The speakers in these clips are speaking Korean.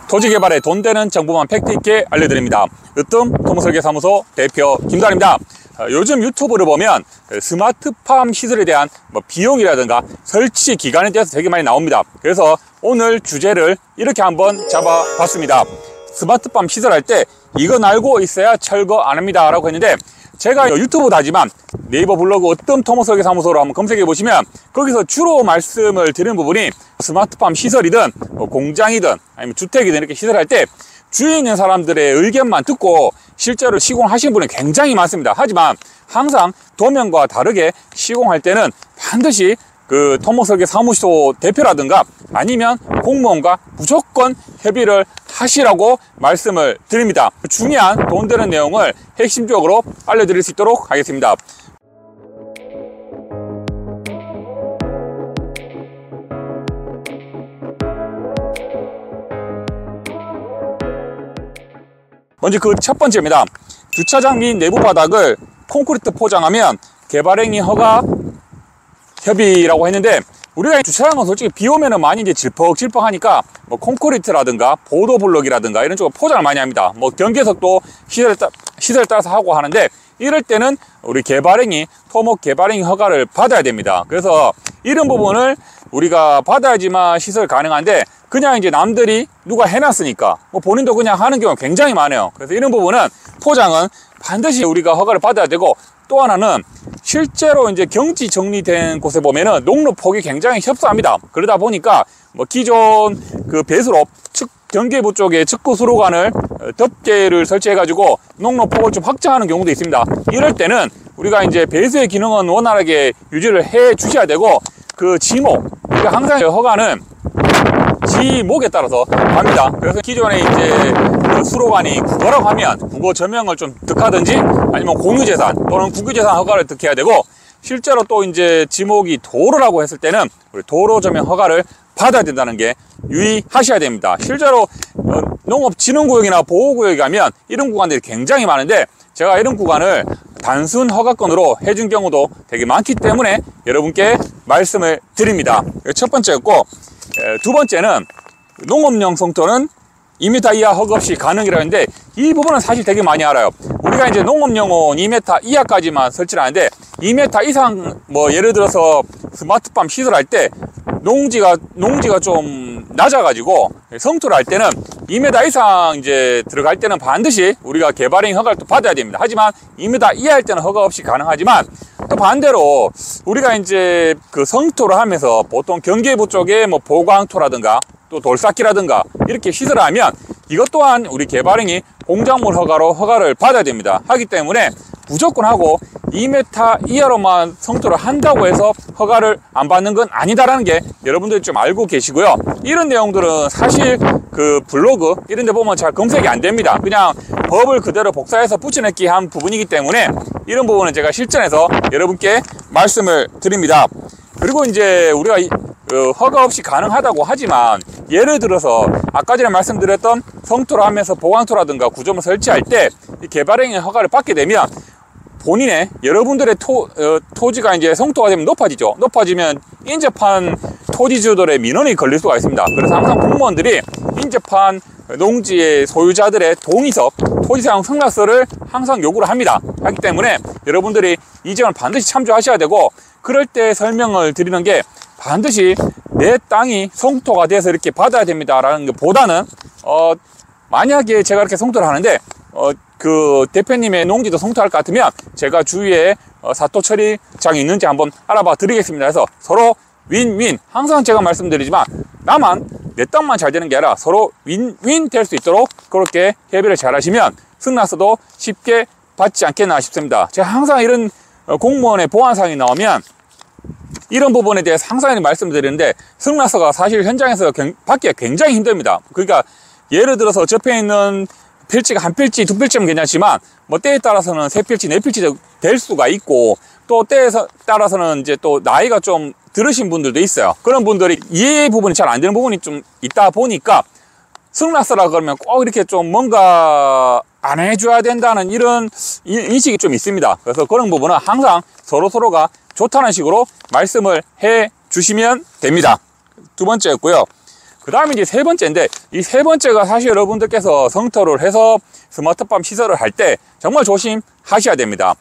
토지 개발에 돈 되는 정보만 팩트 있게 알려드립니다. 으뜸 토목설계사무소 대표 김도환입니다. 요즘 유튜브를 보면 스마트팜 시설에 대한 비용이라든가 설치 기간에 대해서 되게 많이 나옵니다. 그래서 오늘 주제를 이렇게 한번 잡아봤습니다. 스마트팜 시설할 때 이건 알고 있어야 철거 안 합니다 라고 했는데, 제가 유튜브도 하지만 네이버 블로그 으뜸 토목설계사무소로 한번 검색해 보시면 거기서 주로 말씀을 드리는 부분이 스마트팜 시설이든 공장이든 아니면 주택이든 이렇게 시설할 때 주위에 있는 사람들의 의견만 듣고 실제로 시공하신 분이 굉장히 많습니다. 하지만 항상 도면과 다르게 시공할 때는 반드시 그 토목설계사무소 대표라든가 아니면 공무원과 무조건 협의를 하시라고 말씀을 드립니다. 중요한 돈 되는 내용을 핵심적으로 알려드릴 수 있도록 하겠습니다. 먼저 그 첫 번째입니다. 주차장 및 내부 바닥을 콘크리트 포장하면 개발행위 허가 협의라고 했는데, 우리가 주차장은 솔직히 비 오면은 많이 이제 질퍽질퍽 하니까 콘크리트라든가 보도블록이라든가 이런 쪽으로 포장을 많이 합니다. 경계석도 시설에 따라서 하고 하는데, 이럴 때는 우리 개발행위, 토목 개발행위 허가를 받아야 됩니다. 그래서 이런 부분을 우리가 받아야지만 시설 가능한데, 그냥 이제 남들이 누가 해놨으니까 본인도 그냥 하는 경우가 굉장히 많아요. 그래서 이런 부분은 포장은 반드시 우리가 허가를 받아야 되고, 또 하나는 실제로 이제 경지 정리된 곳에 보면은 농로폭이 굉장히 협소합니다. 그러다 보니까 기존 그 배수로 경계부 쪽에 측구 수로관을 덮개를 설치해 가지고 농로폭을 좀 확장하는 경우도 있습니다. 이럴 때는 우리가 이제 배수의 기능은 원활하게 유지를 해 주셔야 되고, 그 지목, 우리가 항상 허가는 지목에 따라서 갑니다. 그래서 기존에 이제 그 수로관이 국어라고 하면 국어 저명을 좀 득하든지 아니면 공유재산 또는 국유재산 허가를 득해야 되고, 실제로 또 이제 지목이 도로라고 했을 때는 우리 도로 저명 허가를 받아야 된다는 게 유의하셔야 됩니다. 실제로 농업진흥구역이나 보호구역에 가면 이런 구간들이 굉장히 많은데, 제가 이런 구간을 단순 허가권으로 해준 경우도 되게 많기 때문에 여러분께 말씀을 드립니다. 첫 번째였고, 두 번째는 농업용 성토는 2m 이하 허가 없이 가능이라고 했는데, 이 부분은 사실 되게 많이 알아요. 우리가 이제 농업용은 2m 이하까지만 설치를 하는데, 2m 이상 예를 들어서 스마트팜 시설할 때 농지가 좀 낮아가지고 성토를 할 때는 2m 이상 이제 들어갈 때는 반드시 우리가 개발행위 허가를 또 받아야 됩니다. 하지만 2m 이하일 때는 허가 없이 가능하지만, 또 반대로 우리가 이제 그 성토를 하면서 보통 경계부 쪽에 보강토라든가 또 돌쌓기라든가 이렇게 시설을 하면 이것 또한 우리 개발행위 공작물 허가로 허가를 받아야 됩니다. 하기 때문에 무조건 하고 2m 이하로만 성토를 한다고 해서 허가를 안 받는 건 아니다라는 게 여러분들이 좀 알고 계시고요. 이런 내용들은 사실 그 블로그 이런 데 보면 잘 검색이 안 됩니다. 그냥 법을 그대로 복사해서 붙여넣기 한 부분이기 때문에 이런 부분은 제가 실전에서 여러분께 말씀을 드립니다. 그리고 이제 우리가 허가 없이 가능하다고 하지만, 예를 들어서 아까 전에 말씀드렸던 성토를 하면서 보강토라든가 구조물 설치할 때 이 개발행위 허가를 받게 되면 본인의 여러분들의 토지가 이제 성토가 되면 높아지죠. 높아지면 인접한 토지주들의 민원이 걸릴 수가 있습니다. 그래서 항상 공무원들이 인접한 농지의 소유자들의 동의서, 토지사용 승낙서를 항상 요구를 합니다. 하기 때문에 여러분들이 이 점을 반드시 참조하셔야 되고, 그럴 때 설명을 드리는 게 반드시 내 땅이 성토가 돼서 이렇게 받아야 됩니다 라는 것보다는 만약에 제가 이렇게 성토를 하는데 그 대표님의 농지도 성토할 것 같으면 제가 주위에 사토 처리장이 있는지 한번 알아봐 드리겠습니다. 그래서 서로 윈윈, 항상 제가 말씀드리지만 나만 내 땅만 잘 되는 게 아니라 서로 윈윈 될 수 있도록 그렇게 협의를 잘 하시면 승낙서도 쉽게 받지 않겠나 싶습니다. 제가 항상 이런 공무원의 보안사항이 나오면 이런 부분에 대해서 항상 말씀드리는데, 승낙서가 사실 현장에서 받기가 굉장히 힘듭니다. 그러니까 예를 들어서 접해 있는 필지가 한 필지, 두 필지면 괜찮지만 때에 따라서는 세 필지, 네 필지 될 수가 있고, 또 때에 따라서는 이제 또 나이가 좀 들으신 분들도 있어요. 그런 분들이 이해 부분이 잘 안 되는 부분이 좀 있다 보니까 승낙서라 그러면 꼭 이렇게 좀 뭔가 안 해줘야 된다는 이런 인식이 좀 있습니다. 그래서 그런 부분은 항상 서로가 좋다는 식으로 말씀을 해 주시면 됩니다. 두 번째였고요. 그 다음에 이제 세 번째인데, 이 세 번째가 사실 여러분들께서 성토를 해서 스마트팜 시설을 할 때 정말 조심하셔야 됩니다.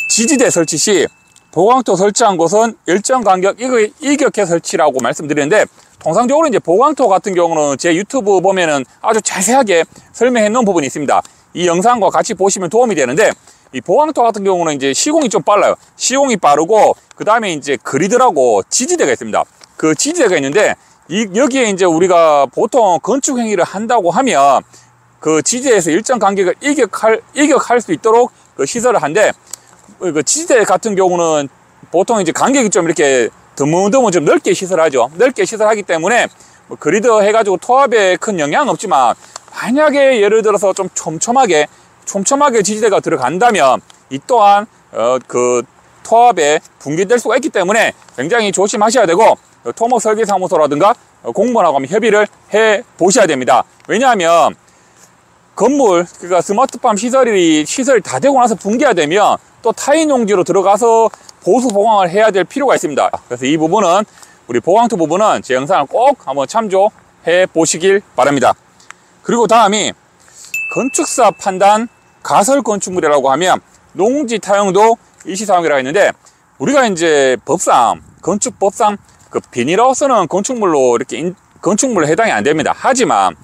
지지대 설치 시 보강토 설치한 곳은 일정 간격 이격해 설치라고 말씀드리는데, 통상적으로 이제 보강토 같은 경우는 제 유튜브 보면은 아주 자세하게 설명해 놓은 부분이 있습니다. 이 영상과 같이 보시면 도움이 되는데, 이 보강토 같은 경우는 이제 시공이 좀 빨라요. 시공이 빠르고, 그 다음에 이제 그리드라고 지지대가 있습니다. 그 지지대가 있는데, 여기에 이제 우리가 보통 건축 행위를 한다고 하면 그 지지대에서 일정 간격을 이격할 수 있도록 그 시설을 한데, 그 지지대 같은 경우는 보통 이제 간격이 좀 이렇게 드문드문 좀 넓게 시설하죠. 넓게 시설하기 때문에 뭐 그리드 해가지고 토합에 큰 영향은 없지만, 만약에 예를 들어서 좀 촘촘하게 지지대가 들어간다면 이 또한 그 토합에 붕괴될 수가 있기 때문에 굉장히 조심하셔야 되고, 토목설계사무소라든가 공무원하고 한번 협의를 해 보셔야 됩니다. 왜냐하면 건물, 그러니까 스마트팜 시설이 다 되고 나서 붕괴가 되면 또 타인 용지로 들어가서 보수 보강을 해야 될 필요가 있습니다. 그래서 이 부분은, 우리 보강토 부분은 제 영상을 꼭 한번 참조해 보시길 바랍니다. 그리고 다음이 건축사 판단 가설 건축물이라고 하면 농지 타용도 일시사용이라고 했는데, 우리가 이제 건축법상 그 비닐하우스는 건축물로 이렇게 건축물로 해당이 안 됩니다. 하지만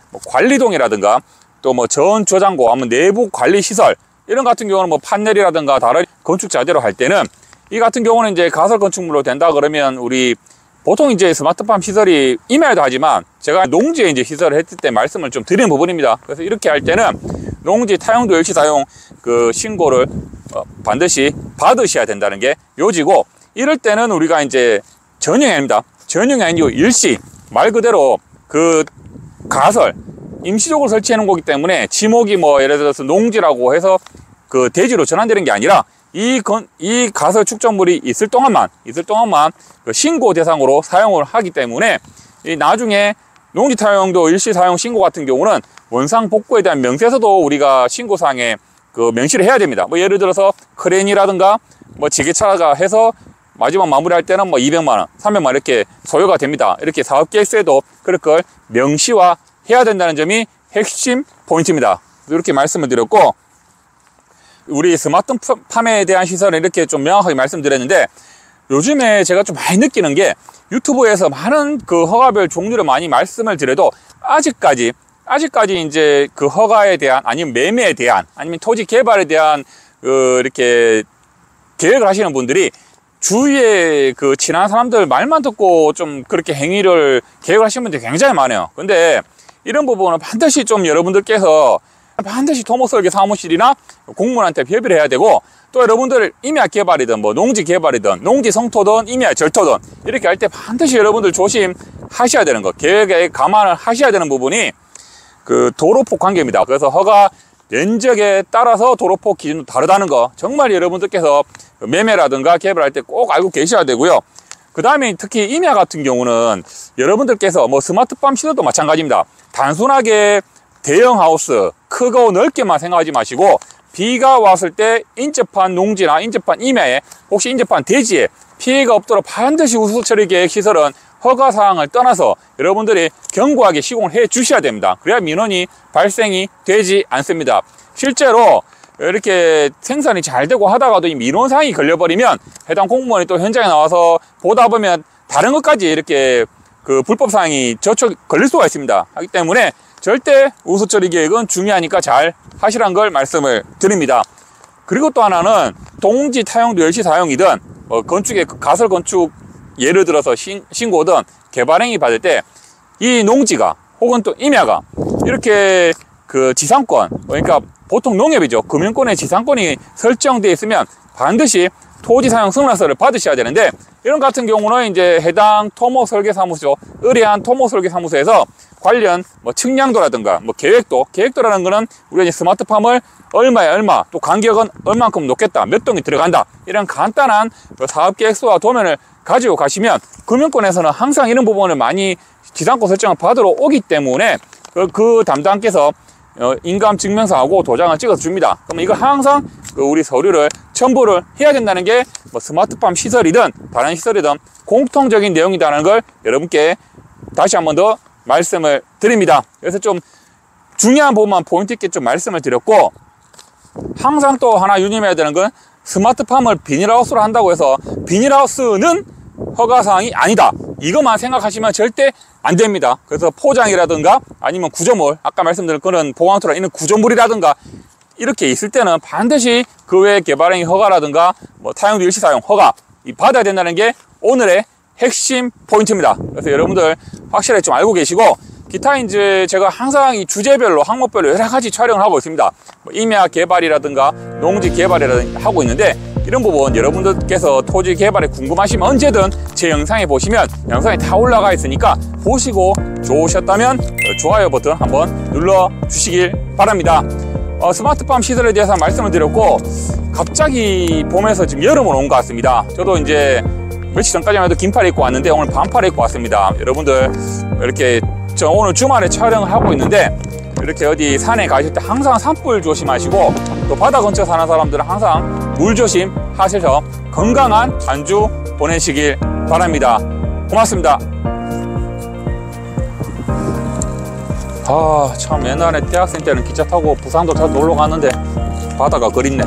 뭐 관리동이라든가 또 뭐 전저장고, 아니면 내부 관리 시설 이런 같은 경우는 뭐 판넬이라든가 다른 건축 자재로 할 때는, 이 같은 경우는 이제 가설 건축물로 된다 그러면, 우리 보통 이제 스마트팜 시설이 임야에도 하지만 제가 농지에 이제 시설을 했을 때 말씀을 좀 드리는 부분입니다. 그래서 이렇게 할 때는 농지 타용도 일시 사용 그 신고를 반드시 받으셔야 된다는 게 요지고, 이럴 때는 우리가 이제 전용이 아닙니다. 전용이 아니고 일시, 말 그대로 그 가설 임시적으로 설치해 놓은 거기 때문에 지목이 뭐 예를 들어서 농지라고 해서 그 대지로 전환되는 게 아니라, 이 가설 축적물이 있을 동안만 그 신고 대상으로 사용을 하기 때문에, 이 나중에 농지 타용도 일시 사용 신고 같은 경우는 원상 복구에 대한 명세서도 우리가 신고사항에 그 명시를 해야 됩니다. 뭐 예를 들어서 크레인이라든가 뭐 지게차가 해서 마지막 마무리할 때는 뭐 200만 원, 300만 원 이렇게 소요가 됩니다. 이렇게 사업계획서에도 그럴 걸 명시화해야 된다는 점이 핵심 포인트입니다. 이렇게 말씀을 드렸고, 우리 스마트팜에 대한 시설은 이렇게 좀 명확하게 말씀드렸는데, 요즘에 제가 좀 많이 느끼는 게, 유튜브에서 많은 그 허가별 종류를 많이 말씀을 드려도 아직까지 이제 그 허가에 대한, 아니면 매매에 대한, 아니면 토지 개발에 대한 이렇게 계획을 하시는 분들이 주위에 그 친한 사람들 말만 듣고 좀 그렇게 행위를 계획을 하시는 분들이 굉장히 많아요. 근데 이런 부분은 반드시 좀 여러분들께서 반드시 토목설계 사무실이나 공무원한테 협의를 해야 되고, 또 여러분들 임야 개발이든 뭐 농지 개발이든 농지 성토든 임야 절토든 이렇게 할 때 반드시 여러분들 조심하셔야 되는 거, 계획에 감안을 하셔야 되는 부분이 그 도로폭 관계입니다. 그래서 허가 면적에 따라서 도로폭 기준도 다르다는 거, 정말 여러분들께서 매매라든가 개발할 때 꼭 알고 계셔야 되고요. 그 다음에 특히 임야 같은 경우는 여러분들께서 뭐 스마트팜 시설도 마찬가지입니다. 단순하게 대형 하우스 크고 넓게만 생각하지 마시고, 비가 왔을 때 인접한 농지나 인접한 임야에, 혹시 인접한 대지에 피해가 없도록 반드시 우수 처리 계획 시설은 허가 사항을 떠나서 여러분들이 견고하게 시공을 해 주셔야 됩니다. 그래야 민원이 발생이 되지 않습니다. 실제로 이렇게 생산이 잘 되고 하다가도 이 민원 사항이 걸려버리면 해당 공무원이 또 현장에 나와서 보다 보면 다른 것까지 이렇게 그 불법 사항이 걸릴 수가 있습니다. 하기 때문에 절대 우수 처리 계획은 중요하니까 잘 하시란 걸 말씀을 드립니다. 그리고 또 하나는 동지 타용도 일시 사용이든 건축의 가설 건축 예를 들어서 신고든 개발행위 받을 때 이 농지가 혹은 또 임야가 이렇게 그 지상권, 그러니까 보통 농협이죠. 금융권의 지상권이 설정되어 있으면 반드시 토지 사용 승낙서를 받으셔야 되는데, 이런 같은 경우는 이제 해당 토목설계사무소, 의뢰한 토목설계사무소에서 관련 뭐 측량도라든가 뭐 계획도라는 거는 우리가 이제 스마트팜을 얼마에 얼마, 또 간격은 얼만큼 놓겠다, 몇 동이 들어간다, 이런 간단한 사업계획서와 도면을 가지고 가시면 금융권에서는 항상 이런 부분을 많이 지상권 설정을 받으러 오기 때문에 그 담당께서 인감증명서하고 도장을 찍어서 줍니다. 그럼 이거 항상 우리 서류를 첨부를 해야 된다는 게 뭐 스마트팜 시설이든 다른 시설이든 공통적인 내용이라는 걸 여러분께 다시 한 번 더 말씀을 드립니다. 그래서 좀 중요한 부분만 포인트 있게 좀 말씀을 드렸고, 항상 또 하나 유념해야 되는 건 스마트팜을 비닐하우스로 한다고 해서 비닐하우스는 허가사항이 아니다, 이것만 생각하시면 절대 안 됩니다. 그래서 포장이라든가 아니면 구조물, 아까 말씀드린 그런 보강토랑 있는 구조물이라든가 이렇게 있을 때는 반드시 그 외에 개발행위 허가라든가 뭐 타용도 일시사용 허가 받아야 된다는 게 오늘의 핵심 포인트입니다. 그래서 여러분들 확실하게 좀 알고 계시고, 기타 이제 제가 항상 이 주제별로 항목별로 여러 가지 촬영을 하고 있습니다. 뭐 임야 개발이라든가 농지 개발이라든가 하고 있는데, 이런 부분 여러분들께서 토지 개발에 궁금하시면 언제든 제 영상에 보시면 영상이 다 올라가 있으니까 보시고 좋으셨다면 좋아요 버튼 한번 눌러 주시길 바랍니다. 스마트팜 시설에 대해서 말씀을 드렸고, 갑자기 봄에서 지금 여름으로 온 것 같습니다. 저도 이제 며칠 전까지만 해도 긴팔 입고 왔는데 오늘 반팔 입고 왔습니다. 여러분들 이렇게 저 오늘 주말에 촬영을 하고 있는데, 이렇게 어디 산에 가실 때 항상 산불 조심하시고, 또 바다 근처 사는 사람들은 항상 물 조심 하셔서 건강한 한 주 보내시길 바랍니다. 고맙습니다. 참 옛날에 대학생 때는 기차 타고 부산도 자주 놀러 갔는데 바다가 그립네.